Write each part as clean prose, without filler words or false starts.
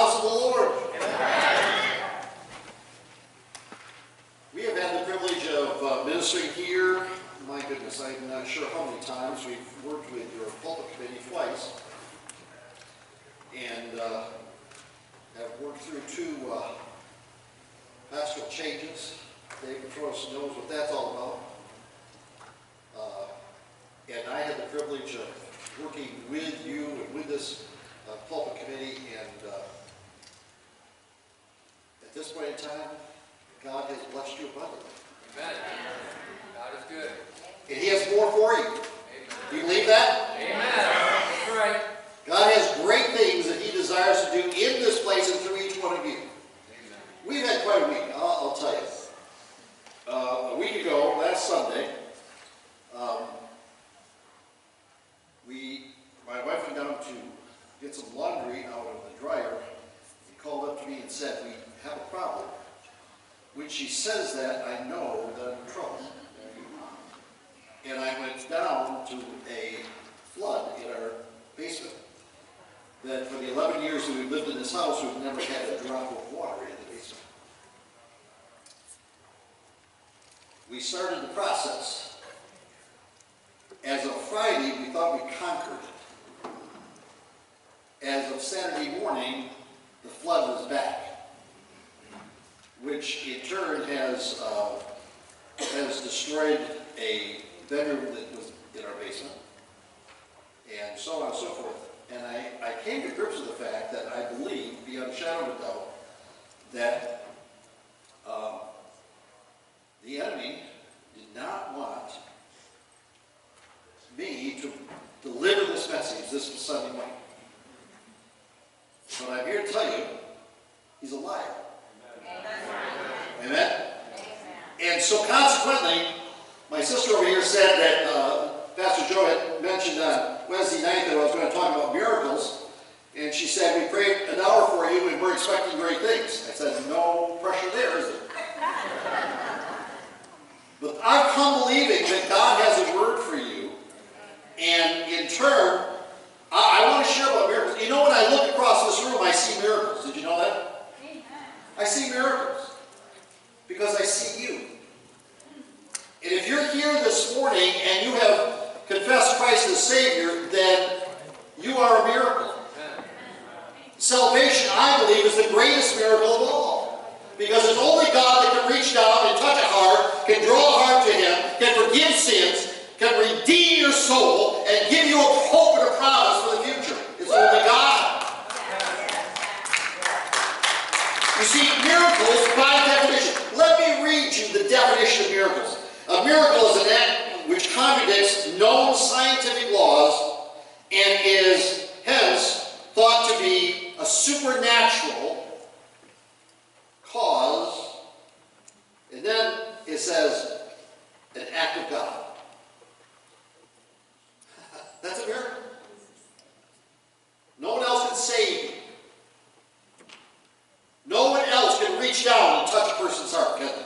house of the Lord. We have had the privilege of ministering here. My goodness, I'm not sure how many times. We've worked with your pulpit committee twice. And have worked through two pastoral changes. David Trost knows what that's all about. And I had the privilege of working with you and with this pulpit committee, and at this point in time, God has blessed you abundantly. Amen. God is good. And He has more for you. Amen. Do you believe that? Amen. That's right. God has great things that He desires to do in this place and through each one of you. Amen. We've had quite a week, I'll tell you. A week ago, last Sunday, my wife went down to get some laundry out of the dryer. He called up to me and said, "We have a problem." When she says that, I know that I'm in trouble. And I went down to a flood in our basement. That for the 11 years that we've lived in this house, we've never had a drop of water in the basement. We started the process. As of Friday, we thought we conquered it. As of Saturday morning, the flood was back, which in turn has destroyed a bedroom that was in our basement, and so on and so forth. And I came to grips with the fact that I believe, beyond a shadow of a doubt, that the enemy did not want me to deliver this message this Sunday morning. But I'm here to tell you, he's a liar. Amen? Amen? And so consequently, my sister over here said that Pastor Joe had mentioned on Wednesday night that I was going to talk about miracles. And she said, "We prayed an hour for you and we're expecting great things." I said, "No pressure there, is there?" But I've come believing that God has a word for you. And in turn, I want to share about miracles. You know, when I look across this room, I see miracles. Did you know that? I see miracles because I see you. And if you're here this morning and you have confessed Christ as Savior, then you are a miracle. Salvation, I believe, is the greatest miracle of all. Because it's only God that can reach down and touch a heart, can draw a heart to Him, can forgive sins, can redeem your soul, and give you a hope and a promise for the future. It's only God. You see, miracles, by definition, let me read you the definition of miracles. A miracle is an act which contradicts known scientific laws and is hence thought to be a supernatural cause. And then it says, an act of God. That's a miracle. No one else can save you. No one else can reach down and touch a person's heart, can they?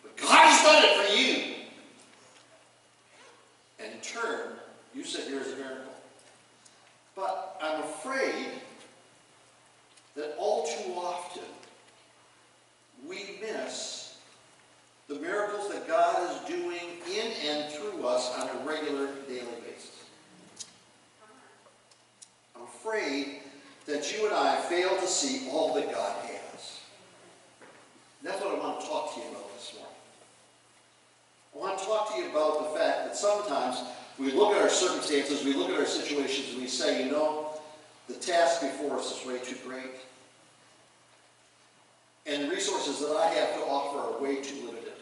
But God has done it for you. And in turn, you sit here as a miracle. But I'm afraid that all too often we miss the miracles that God is doing in and through us on a regular daily basis. I'm afraid that you and I fail to see all that God has. And that's what I want to talk to you about this morning. I want to talk to you about the fact that sometimes we look at our circumstances, we look at our situations, and we say, you know, the task before us is way too great. And the resources that I have to offer are way too limited.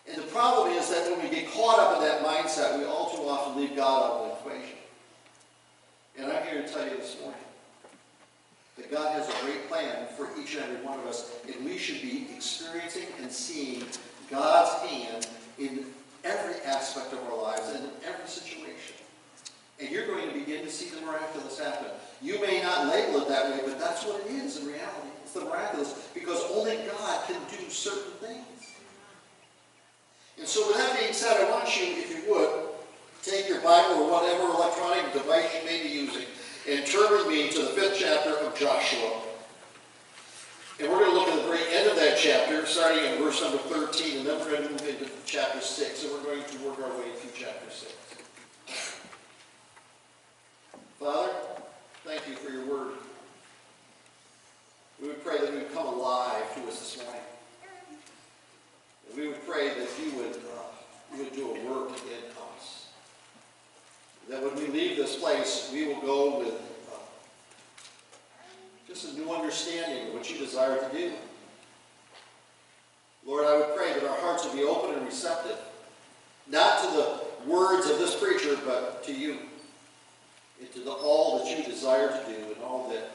And the problem is that when we get caught up in that mindset, we all too often leave God out of the equation. And I'm here to tell you this morning that God has a great plan for each and every one of us, and we should be experiencing and seeing God's hand in every aspect of our lives and in every situation. And you're going to begin to see the miraculous happen. You may not label it that way, but that's what it is in reality. It's the miraculous, because only God can do certain things. And so with that being said, I want you, if you would, take your Bible or whatever electronic device you may be using, and turn with me to the 5th chapter of Joshua. And we're going to look at the very end of that chapter, starting in verse number 13, and then we're going to move into chapter 6, and we're going to work our way through chapter 6. Father, thank you for your word. We would pray that it would come alive to us this morning. And we would pray that you would do a work in us. That when we leave this place, we will go with just a new understanding of what you desire to do. Lord, I would pray that our hearts would be open and receptive, not to the words of this preacher, but to you, and to all that you desire to do and all that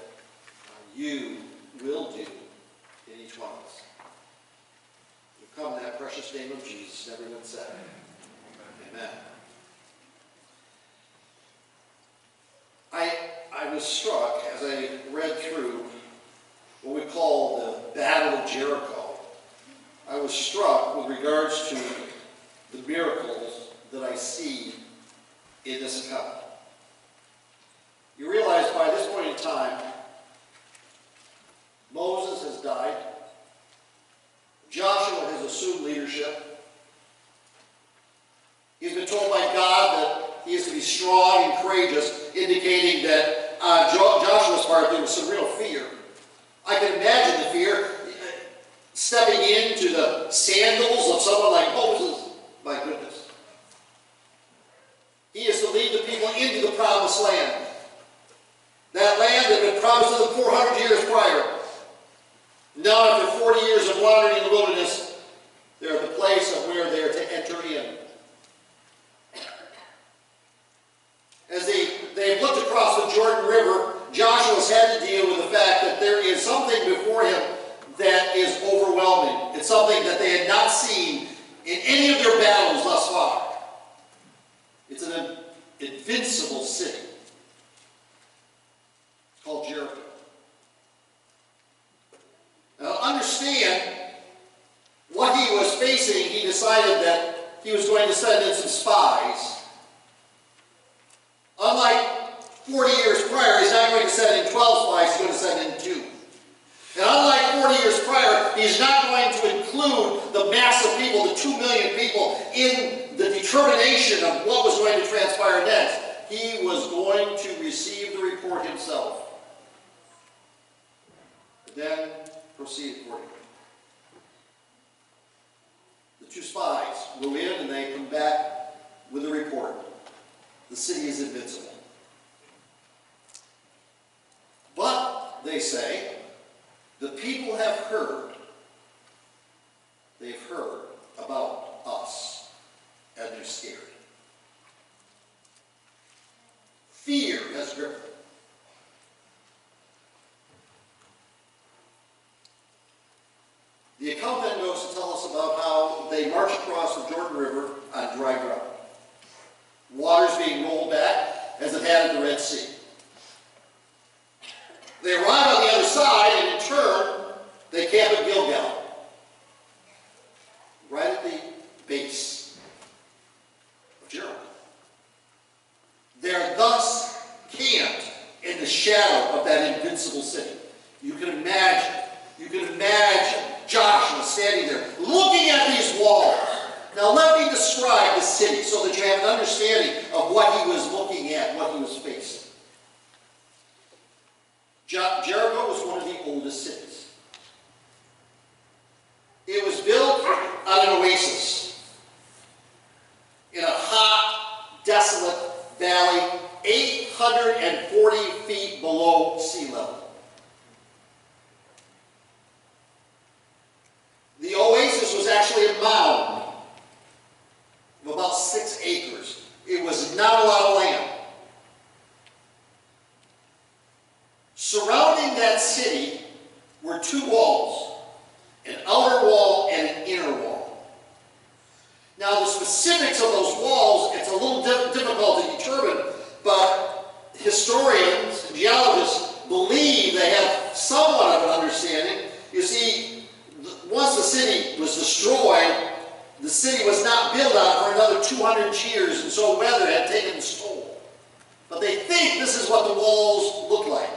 you will do in each one of us. We come in that precious name of Jesus, and everyone said, Amen. I was struck as I read through what we call the Battle of Jericho. I was struck with regards to the miracles that I see in this account. You realize by this point in time, Moses has died. Joshua has assumed leadership. He's been told by God that he is to be strong and courageous, indicating that on Joshua's part there was some real fear. I can imagine the fear, stepping into the sandals of someone like Moses. My goodness. He is to lead the people into the promised land. That land that had been promised to them 400 years prior. Now, after 40 years of wandering in the wilderness, they're at the place of where they are to enter in. As they've looked across the Jordan River, Joshua's had to deal with the fact that there is something before him that is overwhelming. It's something that they had not seen in any of their battles thus far. It's an invincible city. It's called Jericho. Now, understand what he was facing. He decided that he was going to send in some spies. Unlike 40 years prior, he's not going to send in 12 spies, he's going to send in 2. And unlike 40 years prior, he's not going to include the mass of people, the 2 million people, in the determination of what was going to transpire next. He was going to receive the report himself. Then proceed accordingly. The 2 spies go in and they come back with a report. The city is invincible. But, they say, the people have heard. They've heard about us, and they're scared. Fear has gripped them. The account then goes to tell us about how they march across the Jordan River on dry ground. Water's being rolled back as it had at the Red Sea. They arrive on the other side, and in turn, they camp at Gilgal, right at the base of Jericho. They're thus camped in the shadow of that invincible city. You can imagine Joshua standing there, looking at these walls. Now let me describe the city so that you have an understanding of what he was looking at, what he was facing. Jericho was one of the oldest cities. It was built on an oasis in a hot, desolate valley, 840 feet below sea level. The oasis was actually a mound of about 6 acres. It was not a lot of land. Surrounding that city were 2 walls, an outer wall and an inner wall. Now the specifics of those walls, it's a little difficult to determine, but historians and geologists believe they have somewhat of an understanding. You see, once the city was destroyed, the city was not built on for another 200 years, and so weather had taken its toll. But they think this is what the walls look like.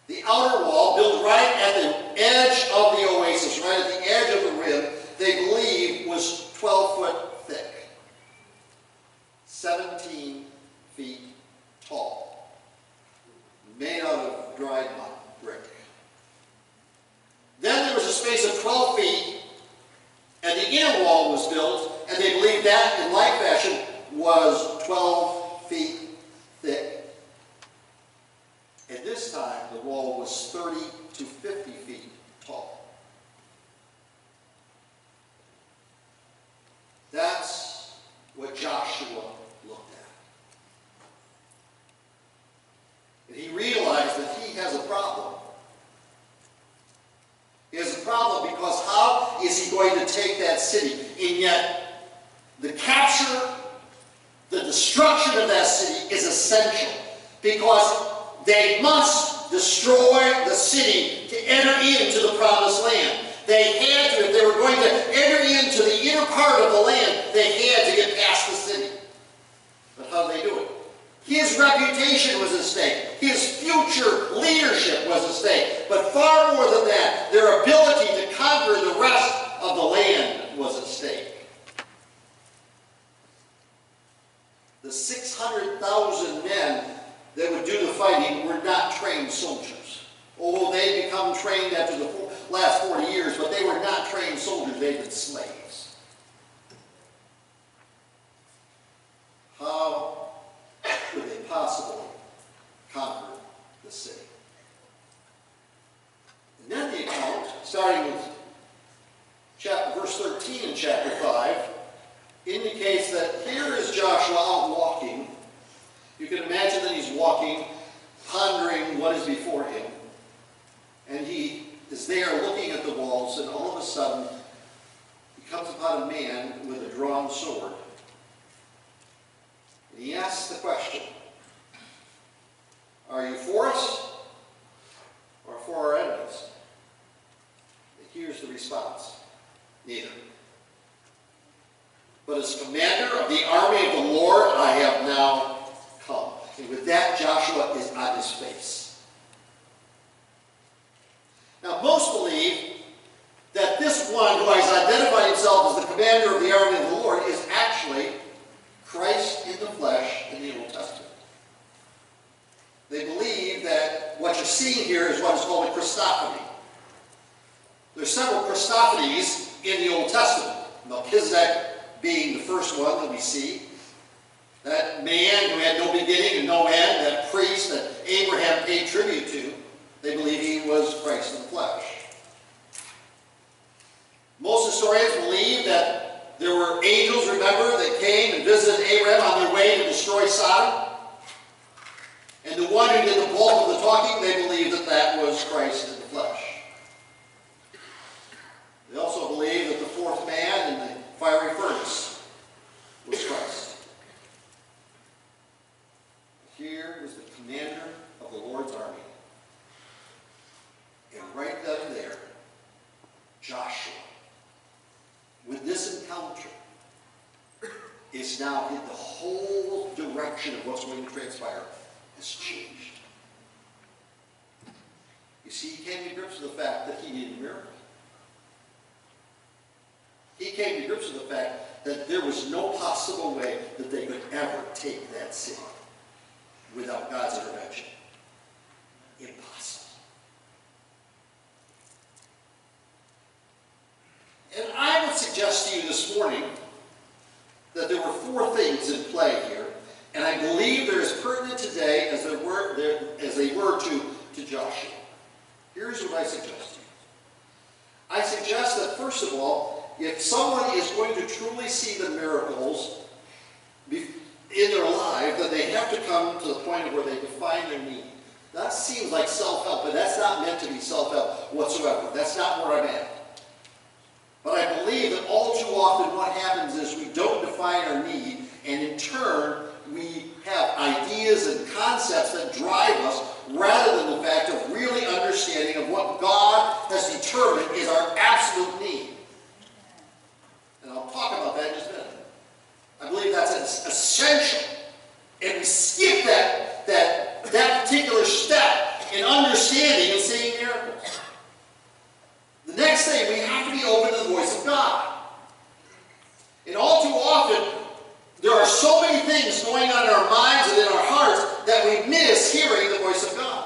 The outer wall, built right at the edge of the oasis, right at the edge of the rim, they believe was 12 foot thick, 17 feet tall, made out of dried mud, brick. Then there was a space of 12 feet, and the inner wall was built, and they believed that, in like fashion, was 12 feet thick. At this time, the wall was 30 to 50 feet tall. That's what Joshua looked at. And he realized that he has a problem. He has a problem because how is he going to take that city? And yet, the capture, the destruction of that city is essential because they must destroy the city to enter into the promised land. They had to, if they were going to enter into the inner part of the land, they had to get past the city. But how did they do it? His reputation was at stake. His future leadership was at stake. But far more than that, their ability to conquer the rest of the land was at stake. The 600,000 men that would do the fighting were not trained soldiers. Oh, they become trained after the last 40 years, but they were not trained soldiers. They'd been slaves. How could they possibly conquer the city? And then the account, starting with verse 13 in chapter 5, indicates that here is Joshua out walking. You can imagine that he's walking, pondering what is before him. And he is there looking at the walls, and all of a sudden, he comes upon a man with a drawn sword. And he asks the question, are you for us or for our enemies? And here's the response, neither. But as commander of the army of the Lord, I have now come. And with that, Joshua is on his face. Now, most believe that this one who has identified himself as the commander of the army of the Lord is actually Christ in the flesh in the Old Testament. They believe that what you're seeing here is what is called a Christophany. There's several Christophanies in the Old Testament. Melchizedek being the first one that we see. That man who had no beginning and no end, that priest that Abraham paid tribute to, they believe he was Christ in the flesh. Most historians believe that there were angels, remember, that came and visited Abraham on their way to destroy Sodom. And the one who did the bulk of the talking, they believe that that was Christ in the flesh. They also believe that the fourth man in the fiery furnace was Christ. Here was the commander of the Lord's army. And right then and there, Joshua, with this encounter, is now in the whole direction of what's going to transpire has changed. You see, he came to grips with the fact that he needed a miracle. He came to grips with the fact that there was no possible way that they could ever take that city without God's intervention. Impossible. And I would suggest to you this morning that there were four things in play here, and I believe they're as pertinent today as they were to Joshua. Here's what I suggest to you. I suggest that, first of all, if someone is going to truly see the miracles in their life, that they have to come to the point of where they define their need. That seems like self-help, but that's not meant to be self-help whatsoever. That's not where I'm at. But I believe that all too often what happens is we don't define our need, and in turn, we have ideas and concepts that drive us rather than the fact of really understanding of what God has determined is our absolute need. And I'll talk about that in just a minute. I believe that's essential and we skip that particular step in understanding and seeing miracles. The next thing, we have to be open to the voice of God. And all too often, there are so many things going on in our minds and in our hearts that we miss hearing the voice of God.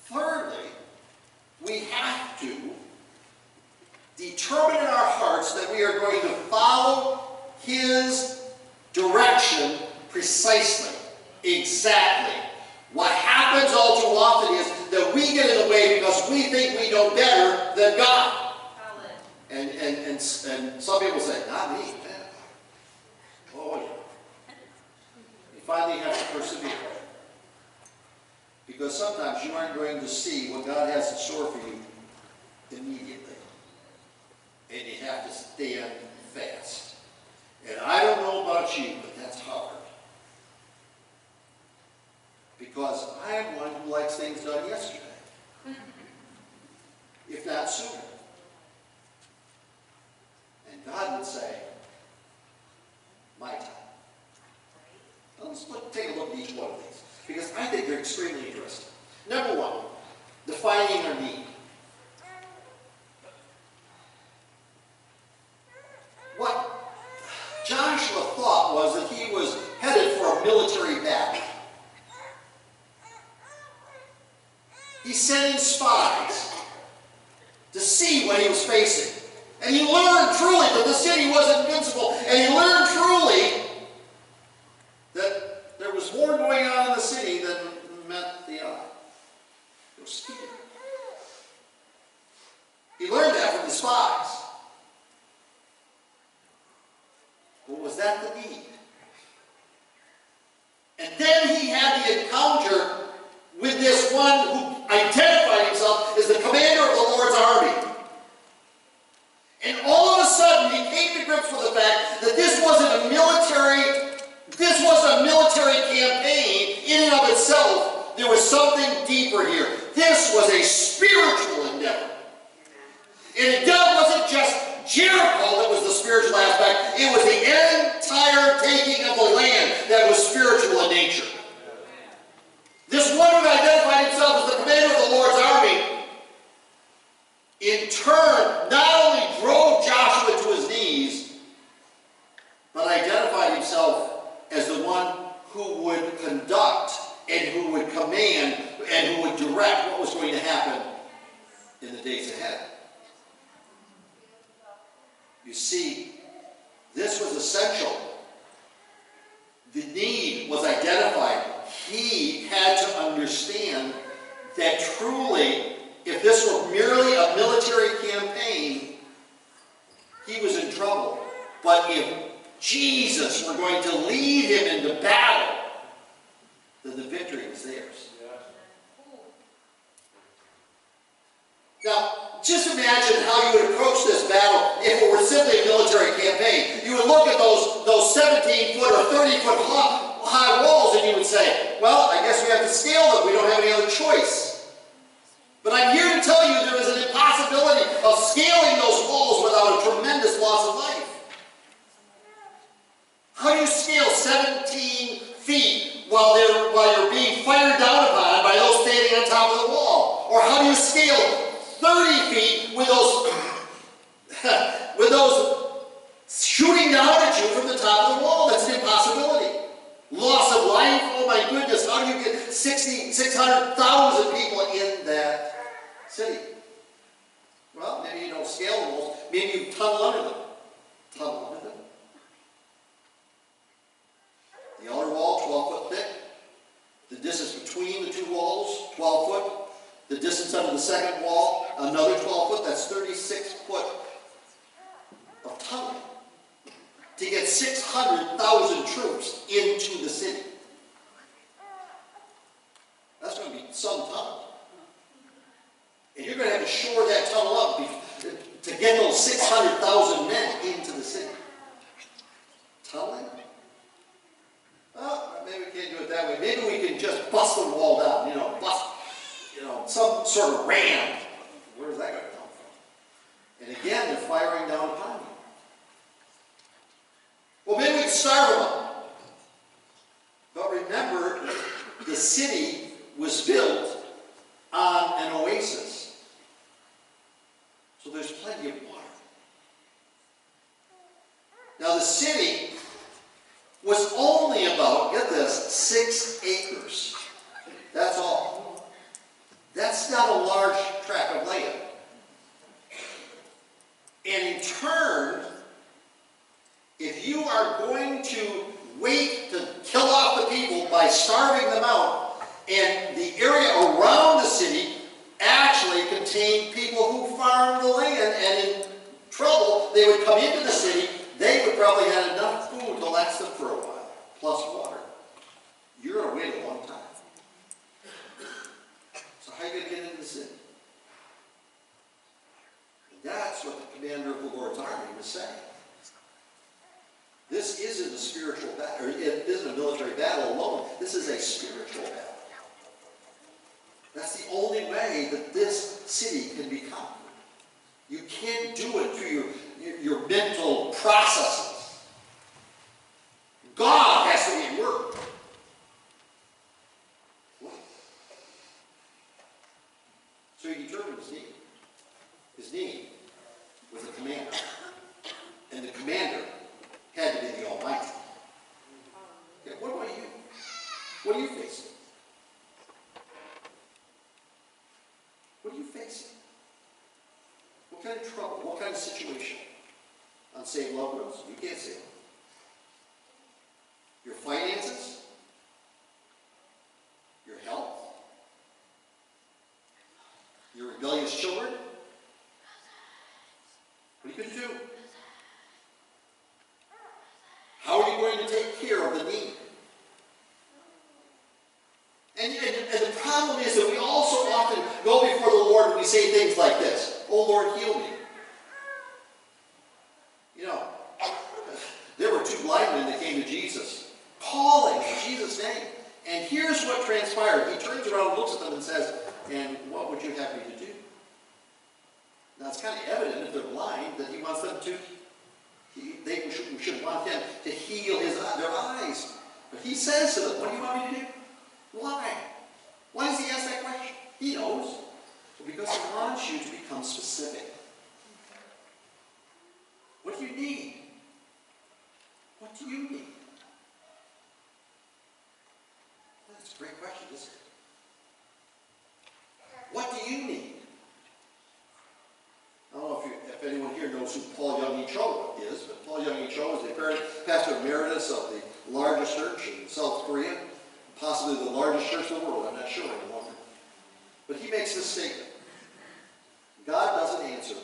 Thirdly, we have to determine in our hearts that we are going to follow His direction precisely, exactly. What happens all too often is that we get in the way because we think we know better than God. And some people say, not me. Oh, yeah. You finally have to persevere. Because sometimes you aren't going to see what God has in store for you immediately. And you have to stand fast. And I don't know about you, but that's hard. Because I am one who likes things done yesterday. If not sooner. And God would say, my time. Now let's take a look at each one of these. Because I think they're extremely interesting. Number one, defining our need. What Joshua thought was that he was headed for a military battle. He sent in spies to see what he was facing. And he learned truly that the city was invincible. And he learned truly that there was more going on in the city than met the eye. There was fear. He learned that from the spies. But was that the need? And then he had the encounter with this one who identified himself as the commander of the Lord's army. And all of a sudden he came to grips with the fact that this wasn't a military campaign in and of itself. There was something deeper here. This was a spiritual endeavor. And it wasn't just Jericho that was the spiritual aspect. It was the entire taking of the land that was spiritual in nature. This one who identified himself as the commander of the Lord's army, in turn, not only drove Joshua to his knees, but identified himself as the one who would conduct and who would command and who would direct what was going to happen in the days ahead. You see, this was essential. The need was identified. He had to understand that truly, if this were merely a military campaign, he was in trouble. But if Jesus were going to lead him into battle, then the victory was theirs. Now, just imagine how you would approach this battle if it were simply a military campaign. You would look at those 17-foot or 30-foot high walls and you would say, well, I guess we have to scale them. We don't have any other choice. But I'm here to tell you there is an impossibility of scaling those walls without a tremendous loss of life. How do you scale 17 feet while you're being fired down upon by those standing on top of the wall? Or how do you scale 30 feet with those shooting down at you from the top of the wall? That's an impossibility. Loss of life, oh my goodness, how do you get 600,000 people in that city? Well, maybe you don't scale the walls, maybe you tunnel under them. Tunnel under them. The outer wall, 12 foot thick. The distance between the two walls, 12 foot. The distance under the second wall, another 12 foot. That's 36 foot of tunneling to get 600,000 troops into the city. That's going to be some tunnel. And you're going to have to shore that tunnel up to get those 600,000 men into the city. Tunneling? Well, maybe we can't do it that way. Maybe we can just bust the wall down, some sort of ram. Where's that going to come from? And again, they're firing down upon you. Well, maybe we can starve them up. remember, the city was built on an oasis. So there's plenty of water. Now the city was only about, get this, 6 acres. That's all. That's not a large tract of land. And in turn, if you are going to wait to kill off the people by starving them out, and the area around the city actually contained people who farmed the land, and in trouble, they would come into the city, they would probably have enough food to last them for a while, plus water. You're going to wait a long time. So how are you going to get into the city? And that's what the commander of the Lord's army was saying. This isn't a spiritual battle, or it isn't a military battle alone. This is a spiritual battle. That's the only way that this city can be conquered. You can't do it through your mental processes. God has to be at work. So he determined his need was the commander. And the commander had to be the Almighty. Okay, what about you? What are you facing? What are you facing? What kind of trouble? What kind of situation? Unsaved loved ones? You can't save them. Your finances? Your health? Your rebellious children? What are you going to do? How are you going to take care of the need? And the problem is that we also often go before the Lord and we say things like this: "Oh Lord, heal me." You know, there were 2 blind men that came to Jesus, calling in Jesus' name. And here's what transpired. He turns around, looks at them, and says, "And what would you have me to do?" Now it's kind of evident if they're blind that he wants them to. We should want him to heal their eyes. But he says to them, "What do you want me to do?" Why? Why does he ask that question? He knows. Well, because he wants you to become specific. What do you need? What do you need? That's a great question, isn't it? What do you need? I don't know if anyone here knows who Paul Young-E Cho is, but Paul Young-E Cho is the pastor emeritus of the largest church in South Korea, possibly the largest church in the world. I'm not sure any longer. But he makes this statement: God doesn't answer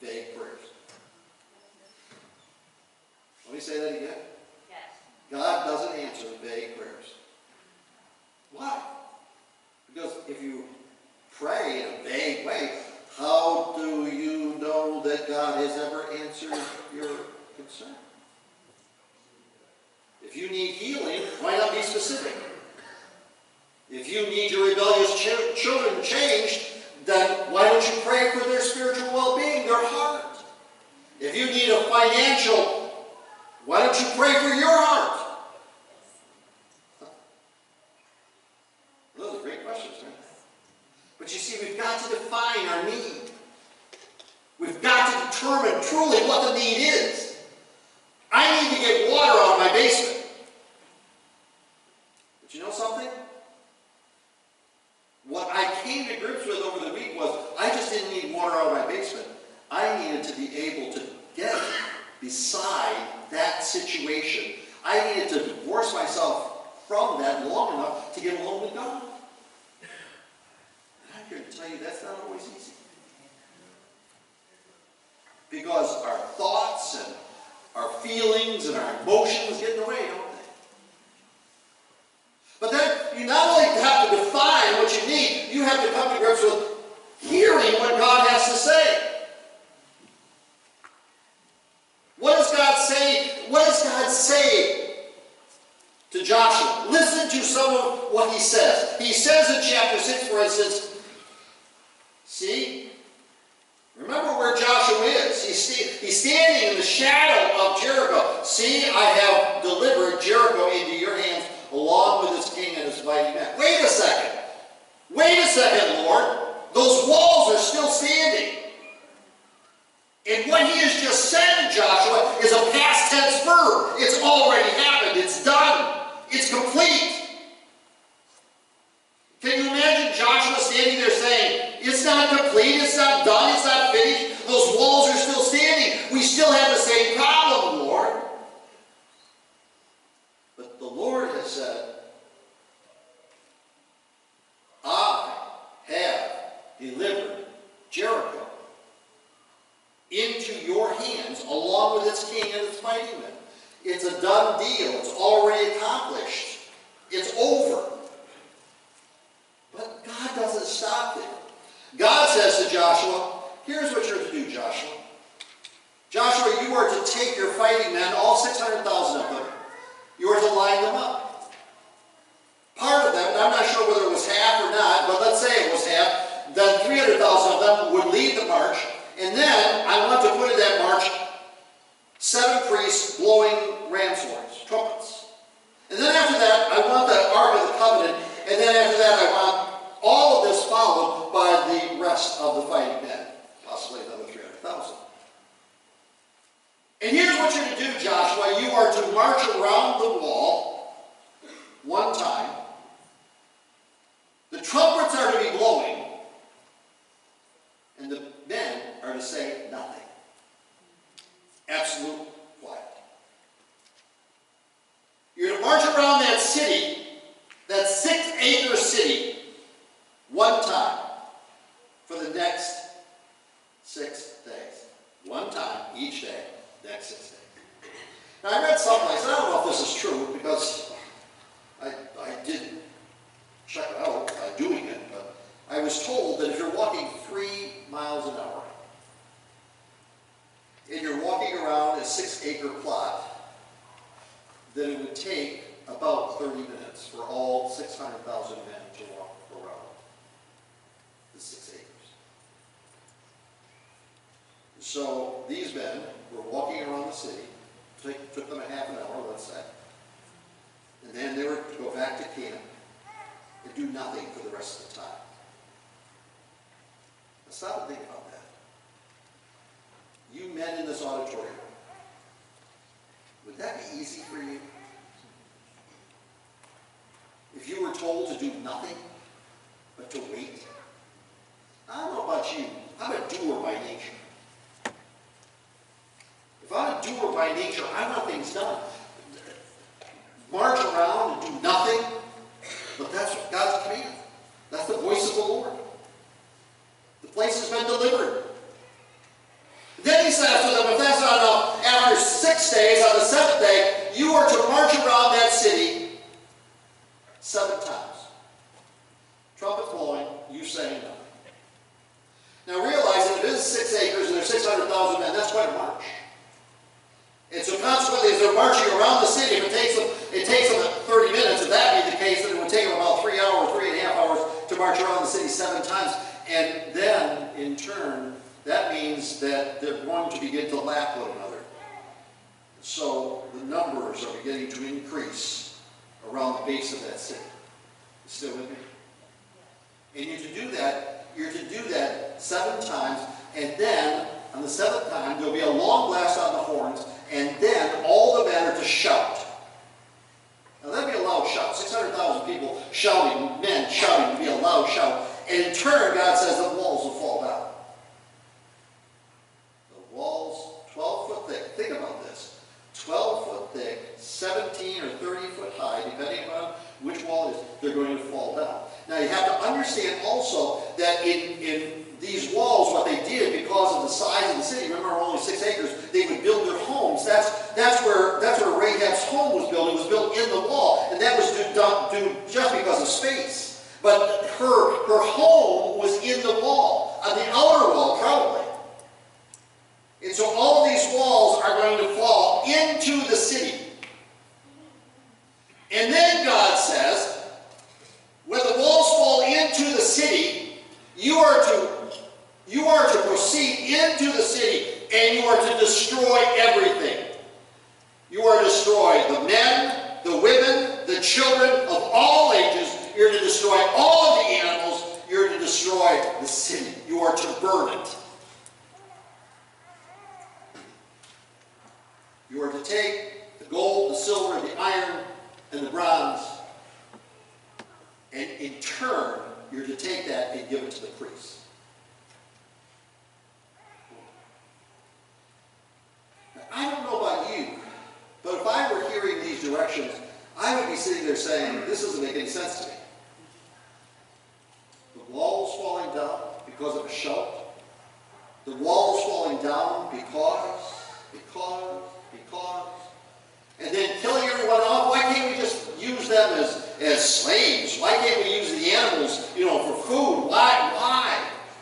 vague prayers. Let me say that again. Yes. God doesn't answer vague prayers. Why? Because if you pray in a vague way, how do you know that God has ever answered your concern? If you need healing, why not be specific? If you need your rebellious children changed, then why don't you pray for their spiritual well-being, their heart? If you need a financial, why don't you pray for your heart? Those are great questions, right? But you see, we've got to define our need. We've got to determine truly what the need is. I need to get water out of my basement. But you know something? What I came to grips with over the week was I just didn't need water out of my basement. I needed to be able to get beside that situation. I needed to divorce myself from that long enough to get alone with God. And I'm here to tell you that's not always easy. Because our thoughts and our feelings and our emotions get in the way, don't they? But then you not only have to define what you need, you have to come to grips with hearing what God has to say. What does God say? What does God say to Joshua? Listen to some of what he says. He says in chapter 6, for instance, see, remember where Joshua is. He's standing in the shadow of Jericho. See, I have delivered Jericho into your hands along with mighty men. Wait a second. Wait a second, Lord. Those walls are still standing. And what he has just said to Joshua is a past tense verb. It's already happened. It's done. It's complete. Can you imagine Joshua standing there saying, it's not complete, it's not done, it's not finished. Those walls are still standing. We still have the same problem, Lord. But the Lord has said, I have delivered Jericho into your hands along with its king and its mighty men. It's a done deal. It's already accomplished. It's over. But God doesn't stop there. God says to Joshua, here's what you're to do, Joshua. Joshua, you are to take your fighting men, all 600,000 of them, you are to line them up. Part of them, and I'm not sure whether it was half or not, but let's say it was half, then 300,000 of them would lead the march, and then I want to put in that march 7 priests blowing ram's horns, trumpets. And then after that, I want the Ark of the Covenant, and then after that, I want all of this followed by the rest of the fighting men, possibly another 300,000. And here's what you're to do, Joshua. You are to march around the wall one time. The trumpets are to be blowing, and the men are to say nothing. Absolute quiet. You're to march around that city, that 6-acre city, one time for the next 6 days. One time each day, next 6 days. Now I read someplace, and I don't know if this is true because I did check it out by doing it, but I was told that if you're walking 3 miles an hour and you're walking around a 6-acre plot, then it would take about 30 minutes for all 600,000 men to walk around the 6 acres. So these men were walking around the city. Took them a half an hour, let's say. And then they were to go back to camp and do nothing for the rest of the time. Now stop and think about that. You men in this auditorium, would that be easy for you? If you were told to do nothing but to wait? I don't know about you. I'm a doer by nature. If I'm a doer by nature, I want things done. March around and do nothing, but that's God's command. That's the voice of the Lord. The place has been delivered. Then he says to them, if that's not enough, after 6 days, on the 7th day, you are to march around that city 7 times. Trumpet blowing, you saying nothing. Now realize that if it is 6 acres and there's 600,000 men, that's quite a march. And so consequently, as they're marching around the city, if it takes them 30 minutes, if that be the case, then it would take them about 3 hours, 3.5 hours to march around the city 7 times. And then, in turn, that means that they're going to begin to lap one another. So the numbers are beginning to increase around the base of that city. You still with me? And you're to do that 7 times, and then on the 7th time there'll be a long blast on the horns, and then all the men are to shout. Now that'd be a loud shout. 600,000 people shouting, men shouting would be a loud shout. And in turn, God says the walls will fall down. The walls, 12 foot thick. Think about this. 12 foot thick, 17 or 30 foot high, depending on which wall it is, they're going to fall down. Now you have to understand also that in these walls, what they did because of the size of the city, remember only 6 acres, they would build their homes. That's where Rahab's home was built. It was built in the wall, and that was done just because of space. But her home was in the wall, on the outer wall probably. And so all of these walls are going to fall into the city. And then God says, when the walls fall into the city, you are to proceed into the city, and you are to destroy everything. You are to destroy the men, the women, the children of all ages. You're to destroy all of the animals. You're to destroy the city. You are to burn it. You are to take the gold, the silver, the iron, and the bronze, and in turn, you're to take that and give it to the priests. Now, I don't know about you, but if I were hearing these directions, I would be sitting there saying, this doesn't make any sense to me. The wall is falling down because of a shout. The wall is falling down because, and then killing everyone off. Why can't we just use them as slaves? Why can't we use the animals, for food? Why?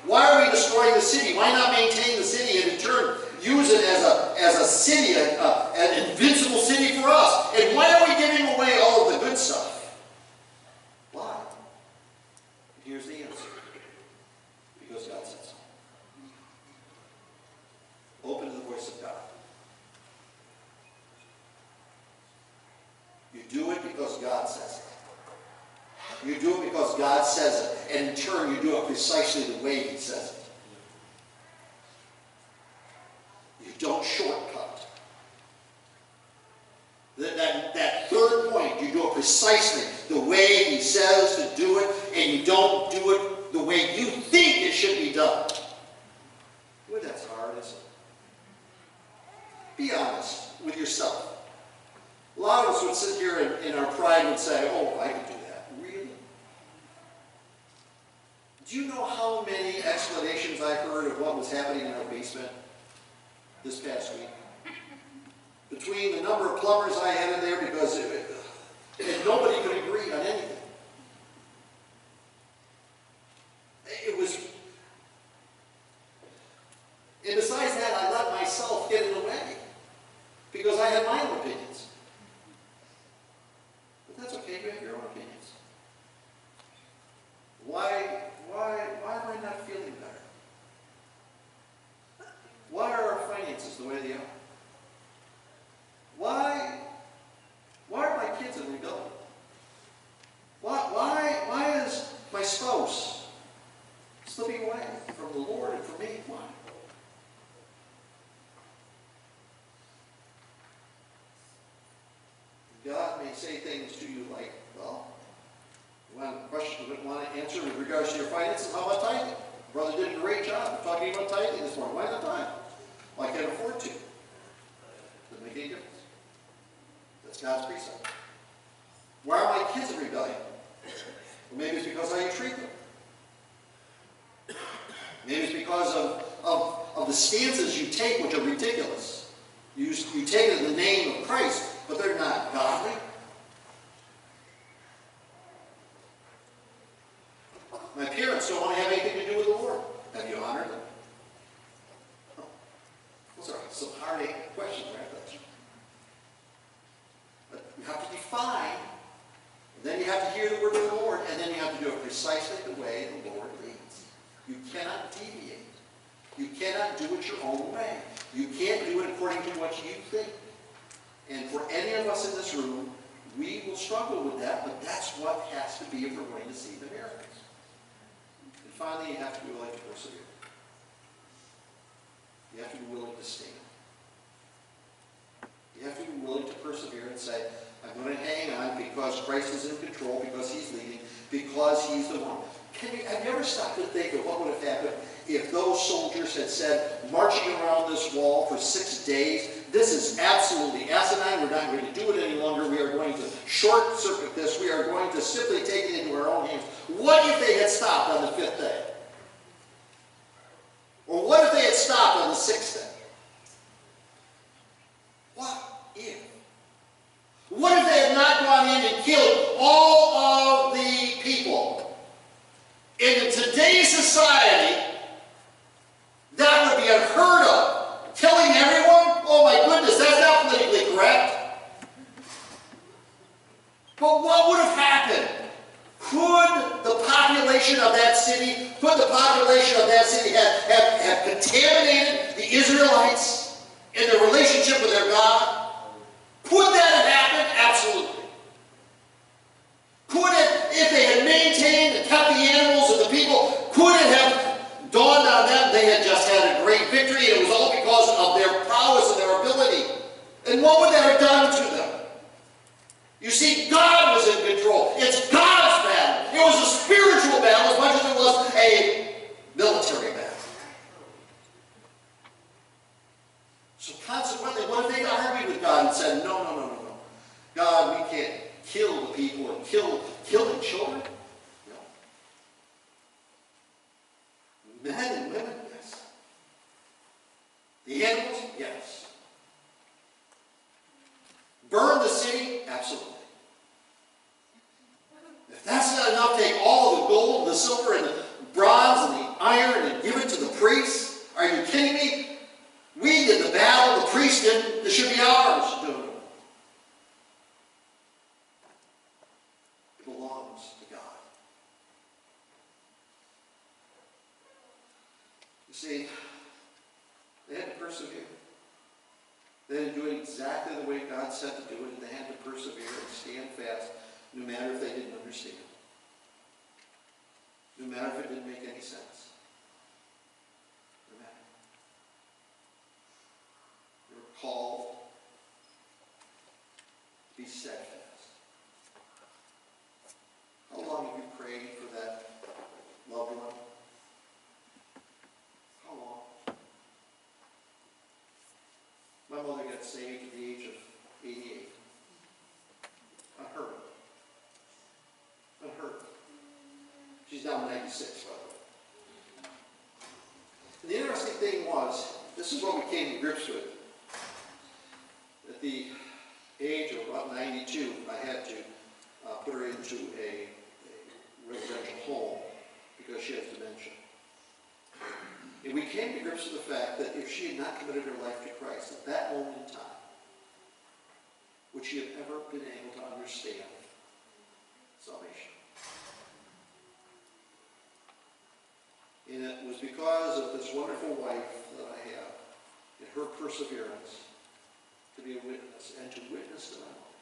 Why are we destroying the city? Why not maintain the city and in turn use it as a city, an invincible city for us? And why are we giving away all of the good stuff? Why? Here's the answer. Because God said so. Open to the voice of God. You do it because God says it. You do it because God says it. And in turn, you do it precisely the way He says it. You don't shortcut. That third point, you do it precisely the way He says to do it, and you don't do it the way you think it should be done. Boy, that's hard, isn't it? Be honest with yourself. A lot of us would sit here and in our pride would say, oh, I can do that. Really? Do you know how many explanations I heard of what was happening in our basement this past week? Between the number of plumbers I had in there, because and nobody could agree on anything. It was, and besides that, I let myself get in the way because I had my own opinions. But that's okay, you have your own opinions. Why am I not feeling better? Why are our finances the way they are? Why are my kids in rebellion? Why is my spouse slipping away from the Lord and from me? Why? God may say things to you like, well, you want a question you want to answer with regards to your finances? How about tithing? Brother did a great job of talking about tithing this morning. Why not tithe? Well, I can't afford to. Doesn't make any difference. That's God's precept. Why are my kids in rebellion? Well, maybe it's because of how you treat them. Maybe it's because of the stances you take, which are ridiculous. You take it in the name of Christ, but they're not godly. My parents don't want to have anything to do with the Lord. Have you honored them? Those are some hard questions, right? But you have to define, and then you have to hear the word of the Lord, and then you have to do it precisely the way the Lord leads. You cannot deviate. You cannot do it your own way. You can't do it according to what you think. And for any of us in this room, we will struggle with that, but that's what has to be if we're going to see the miracles. And finally, you have to be willing to persevere. You have to be willing to stand. You have to be willing to persevere and say, I'm going to hang on because Christ is in control, because He's leading, because He's the one. Have you ever stopped to think of what would have happened if those soldiers had said, marching around this wall for 6 days, this is absolutely asinine, we're not going to do it any longer, we are going to short circuit this, we are going to simply take it into our own hands. What if they had stopped on the 5th day? Or what if they had stopped on the 6th day? What if? What if they had not gone in and killed all of the people? In today's society, that would be unheard of. Killing everyone? Oh my goodness, that's not politically correct. But what would have happened? Could the population of that city, have contaminated the Israelites in their relationship with their God? Could that have happened? Absolutely. Could it, if they had kept the animals, and the people couldn't have dawned on them they had just had a great victory, and it was all because of their prowess and their ability. And what would that have done to them? You see, God was in control. It's God's battle. It was a spiritual battle as much as it was a military battle. So consequently, what if they argued with God and said, no, no, no, no, no. God, we can't kill the people and kill the children? No. Men and women, yes. The animals, yes. Burn the city? Absolutely. If that's not enough, take all the gold, the silver, and the bronze, and the iron, and give it to the priests? Are you kidding me? We did the battle, the priest didn't. It should be ours. No, no. It belongs to God. You see, they had to persevere. They had to do it exactly the way God said to do it, and they had to persevere and stand fast, no matter if they didn't understand. No matter if it didn't make any sense. No matter. They were called to be steadfast. How long have you prayed for that loved one? How long? My mother got saved at the age of 88. Unheard of. Unheard of. She's now 96, by the way. And the interesting thing was, this is what we came to grips with. At the age of about 92, I had to put her into a residential home because she has dementia. And we came to grips with the fact that if she had not committed her life to Christ at that moment in time, would she have ever been able to understand salvation? And it was because of this wonderful wife that I have and her perseverance to be a witness and to witness to my mother.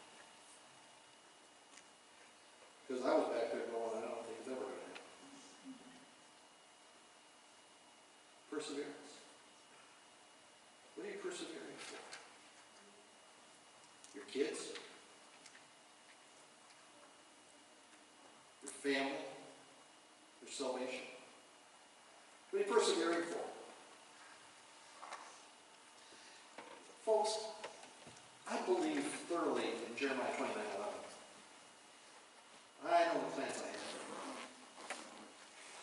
Because I was back there going, I don't think it's ever going to happen. Perseverance. What are you persevering for? Your kids? Your family? Your salvation? What are you persevering for? Folks, I believe thoroughly in Jeremiah 29:11. I know the plans I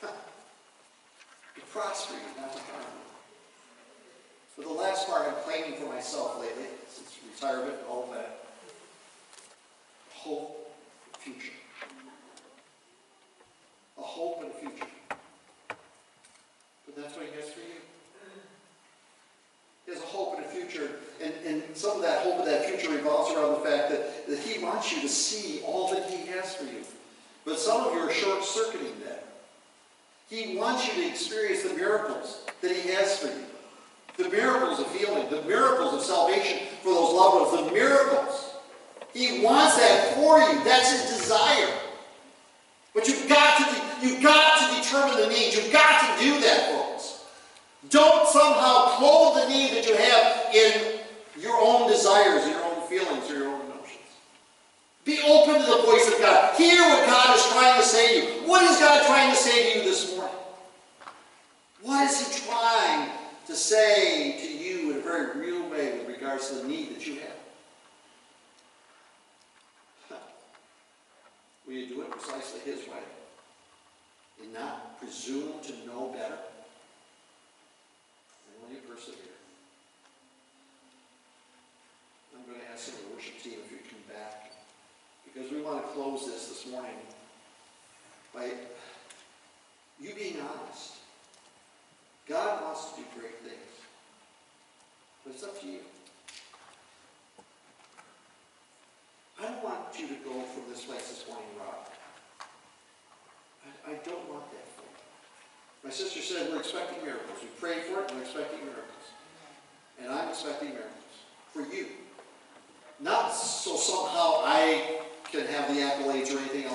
have. To prosper you, not to harm you. For the last part, I'm claiming for myself lately, since retirement and all of that. Hope and future. A hope and a future. But that's what he has for you. He has a hope and a future, and some of that hope and that future revolves around the fact that he wants you to see all that he has for you. But some of you are short-circuiting that. He wants you to experience the miracles that he has for you. The miracles of healing, the miracles of salvation for those loved ones, the miracles. He wants that for you. That's his desire. But you've got to determine the need. You've got to do that, folks. Don't somehow clothe the need that you have in your own desires, your own feelings, or your own emotions. Be open to the voice of God. Hear what God is trying to say to you. What is God trying to say to you this morning? What is he trying to say to you in a very real way with regards to the need that you have? Will you do it precisely his way? And not presume to know better? And will you persevere? I'm going to ask the worship team if you come back, because we want to close this morning by you being honest. God wants to do great things, but it's up to you. I don't want you to go from this place this morning, Rob. I don't want that for you. My sister said we're expecting miracles. We prayed for it, and we're expecting miracles. And I'm expecting miracles for you. Not so somehow I can have the accolades or anything